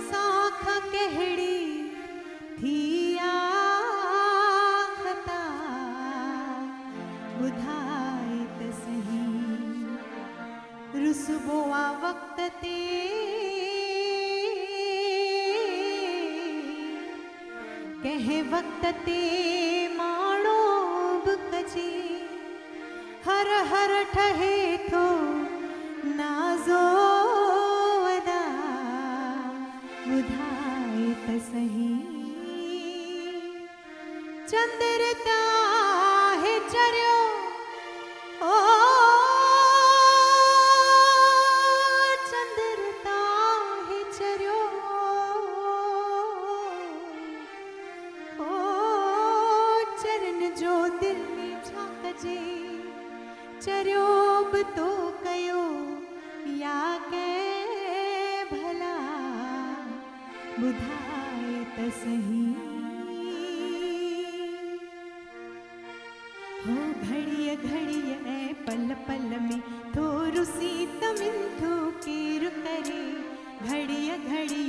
साख कहड़ी थी आखता बुधाए त सही रुसबोआ वक्त ते कहे वक्त ते माणो बकजे हर हर ठहे थो नाज़ो अदा बुधाए त सही चंद्र ताहे चरियो ओ चंद्र ताहे चरियो ओ चरण जो दिल में झांकजे चरियो बि तो कयो या के भला बुधाए त सही हो घड़िय घड़िय ऐ पल पल में थोरू सी तमिन थो केर करे घड़िय घड़िय